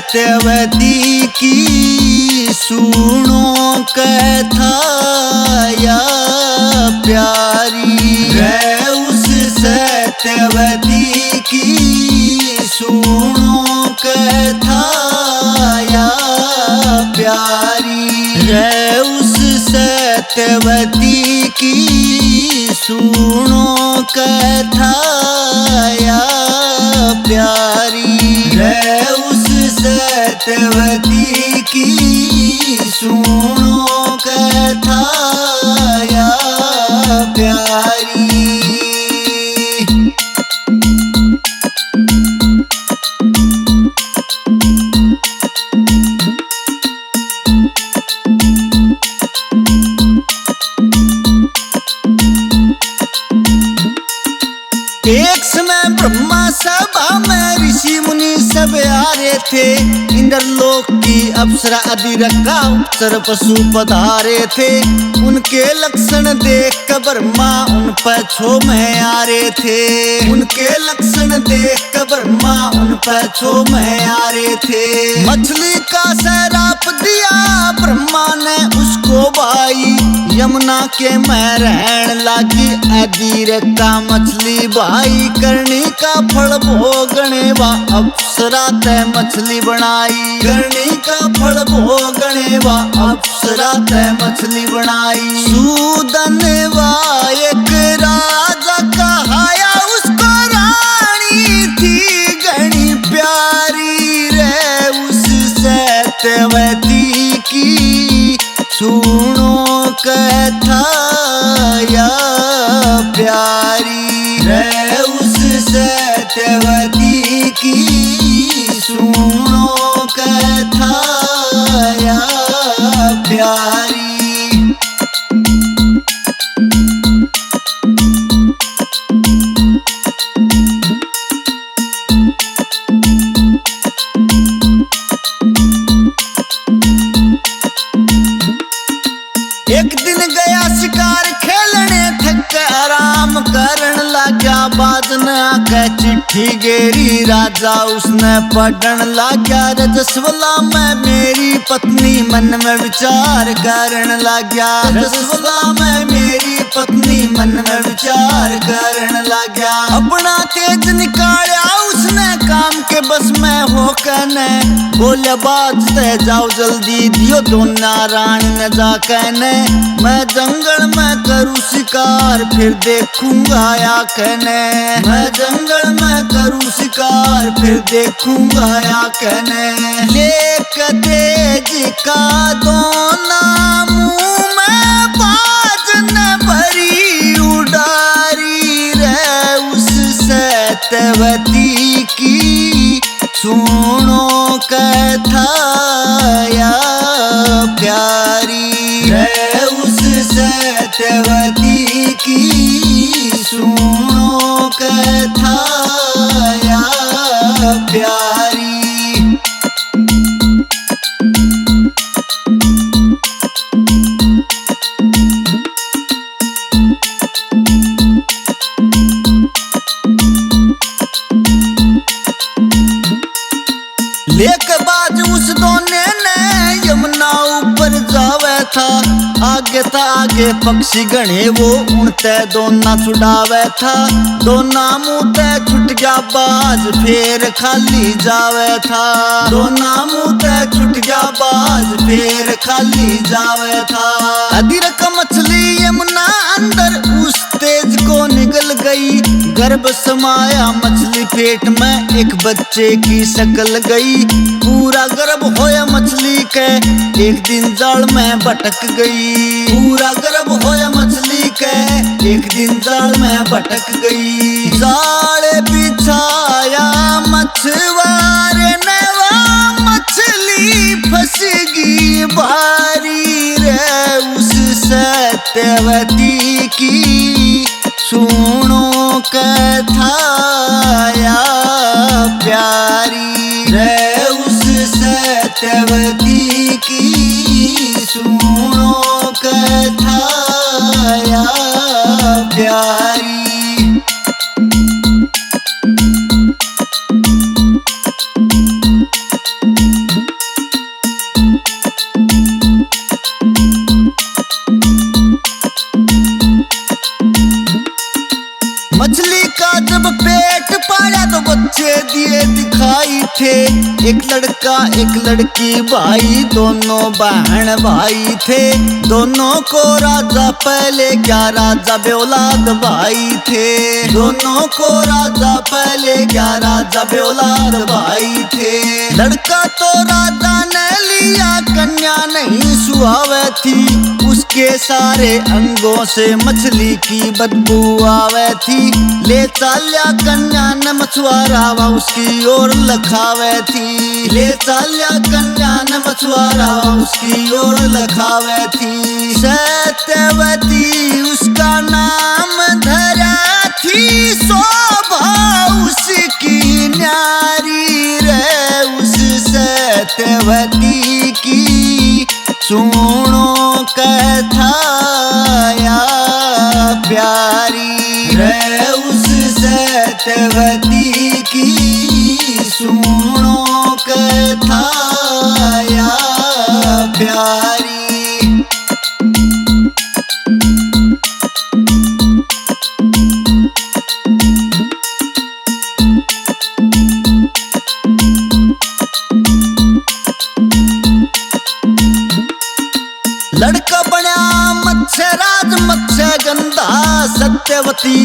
सत्यवती की सुनो कथा या प्यारी है उस सत्यवती की सुनो कथा या प्यारी है उस सत्यवती की सुनो कथा या प्यारी है उस सत्यवती की सुनो कथा या प्यारी। एक समय ब्रह्मा सभा में ऋषि मुनि सब आ रहे थे। इंद्रलोक की अप्सरा अधिरका अप्सर पशु पधारे थे। उनके लक्षण देख कर ब्रह्मा उन पर छो में आ रहे थे। उनके लक्षण देख कर ब्रह्मा उन पर छो में आ रहे थे। मछली का श्राप दिया ब्रह्मा ने उसको भाई, यमुना के में रहन लागी अधिरका मछली भाई। करनी का फल भोगने वा अप्सरा तय मछली बनाई। करनी का फल भोगने वा अप्सरा तय मछली बनाई। सूदन वा एक राजा कहाया उसको रानी थी घनी प्यारी रे उस सत्यवती की सुनो कथा या प्यारी है उस सत्यवती की सुनो कथा या प्यारी। एक दिन गया शिकार खेलने थक आराम करन लाग्या। बाजन आके चिट्ठी गेरी राजा उसने पढ़न लाग्या। रजस्वला में मेरी पत्नी मन में विचार करन लाग्या। रजस्वला में मेरी पत्नी मन में विचार करन लाग्या। अपना तेज निकाला उसने काम के बस में होकर ने बोले बाजते जाओ जल्दी दियो दोना रानी न जाकर ने। मैं जंगल में करूँ शिकार फिर देखूंगा या कहने। मैं जंगल में करूँ शिकार फिर देखूंगा या कहने। लेक तेज का दोना मुँह में बाजन भरी उडारी रे उस सत्यवती की सुनो कथा या प्यारी है उस सत्यवती की सुनो कथा या प्यारी। लेक बाज उस दोने ने यमुना ऊपर जावे था। आगे था आगे पक्षी गणे वो उड़ते दोना छुड़ावे था। दोना मुँह ते छुट गया बाज फिर खाली जावे था। दोना मुँह ते छुट गया बाज फिर खाली जावे था। अधिरक मछली यमुना अंदर उस तेज को निगल गई। गर्भ समाया मछली पेट में एक बच्चे की शक्ल गई। पूरा गर्भ होया मछली के एक दिन जाल में भटक गई। पूरा गर्भ होया मछली के एक दिन जाल में भटक गई। जाल बिछाया मछुआरे ने वहाँ मछली फंस गई भारी रे उस सत्यवती की सुनो कथा या प्यारी रे उस सत्यवती की सुनो कथा या प्यारी। दिए दिखाई थे। एक लड़का एक लड़की भाई, दोनों बहन भाई थे। दोनों को राजा पहले, क्या राजा बेऔलाद भाई थे। दोनों को राजा पहले, क्या राजा बेऔलाद भाई थे। लड़का तो राजा ने लिया, कन्या नहीं सुहावे थी। उसके सारे अंगों से मछली की बदबू आवे थी। ले चाल्या कन्या ने मछुआरा उसकी ओर लखावे थी। ले चाल्या कन्या ने मछुआरा उसकी ओर लखावे थी। सत्यवती उसका नाम धरा थी, शोभा उसकी न्यारी रे। उस सत्यवती की सुनो कथा या प्यारी रे। उस सत्यवती की सुनो कथा या प्यारी। लड़का बना मत्स्यराज मत्स्य गंधा, सत्यवती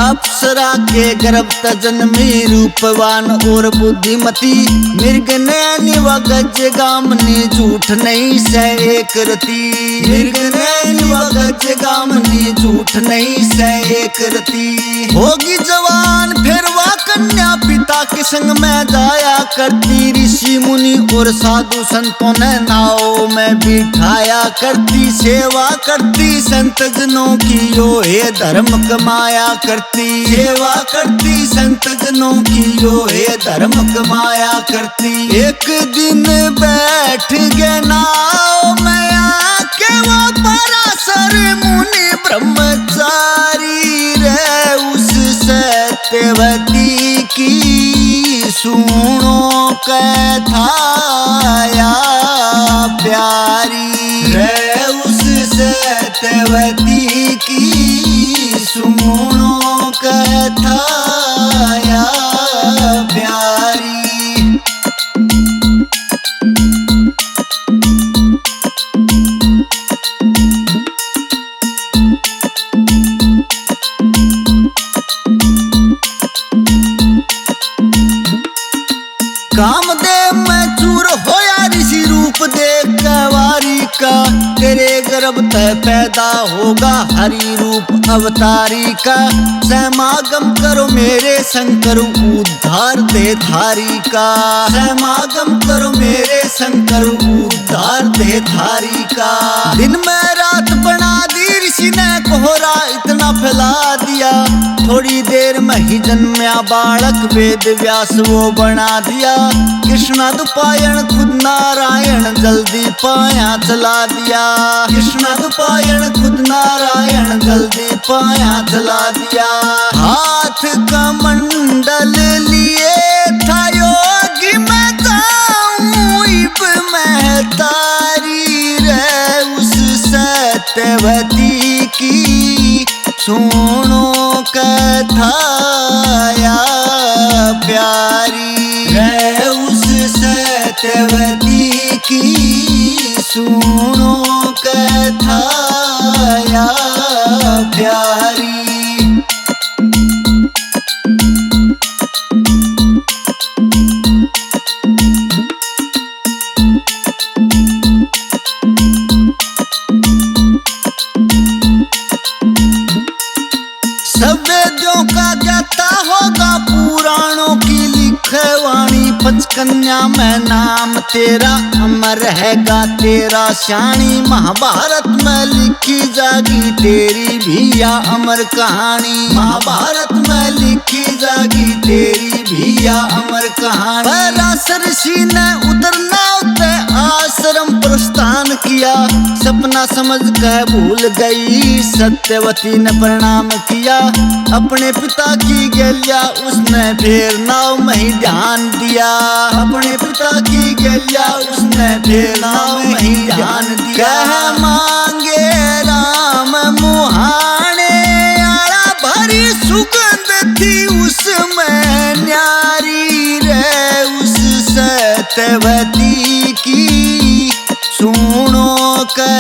अप्सरा के गर्भ जन्मी रूपवान और बुद्धिमती। मृग नैनी व गज गामनी, झूठ नहीं सह एक रति। मृग नैनी व गज गामनी, झूठ नहीं सह एक रति। होगी जवान फिर वह कन्या, पिता के संग में जाया करती। ऋषि मुनि और साधु संतों ने नाव में बिठाया करती। सेवा करती संत जनों की, यो हे धर्म कमाया करती। सेवा करती संत जनों की, यो हे धर्म कमाया करती। एक दिन बैठ गए नाव में आके वो पराशर मुनि ब्रह्मचारी रे। उस सत्यवती की सुनो कथा या प्यारी रे। उस सत्यवती की सुनो कथा या प्यारी। कामदेव में चूर होया ऋषि रूप देख कवारी का। तेरे गर्भ तय पैदा होगा हरि रूप अवतारी का। समागम करो मेरे शंकर, उद्धार दे थारी का। समागम करो मेरे शंकर, उद्धार दे थारी का। दिन में रात बना दी ऋषि ने कोहरा इतना फैला दिया। थोड़ी देर में ही जन्मया बालक, वेद व्यास वो बना दिया। कृष्णादुपायन खुद नारायण, जल्दी पाया चला दिया। कृष्णादुपायन खुद नारायण, जल्दी पाया चला दिया। हाथ का मंडल लिए था योगी, मैं जाऊं इब मैं तारी रे। उस सत्यवती की सुनो कथा या प्यारी रे। उस सत्यवती की सुनो कथा या प्यारी। सब वेदों का ज्ञाता होगा, पुराणों की लिखवाणी। पंचकन्या में नाम तेरा अमर रहेगा तेरा श्याणी। महाभारत में लिखी जागी तेरी भी या अमर कहानी। महाभारत में लिखी जागी तेरी भी या अमर कहानी। पराशर ऋषि ने उतरना उतरे आश्रम प्रस्थान किया। सपना समझ कर भूल गई, सत्यवती ने प्रणाम किया। अपने पिता की गैया उसने फिर नाव में ही ध्यान दिया। अपने पिता की गैया उसने फिर नाव में ही ध्यान दिया। कह मांगे राम मुहाने, आड़ा भरी सुगंध थी उसमें न्यारी सत्यवती की सुनो कर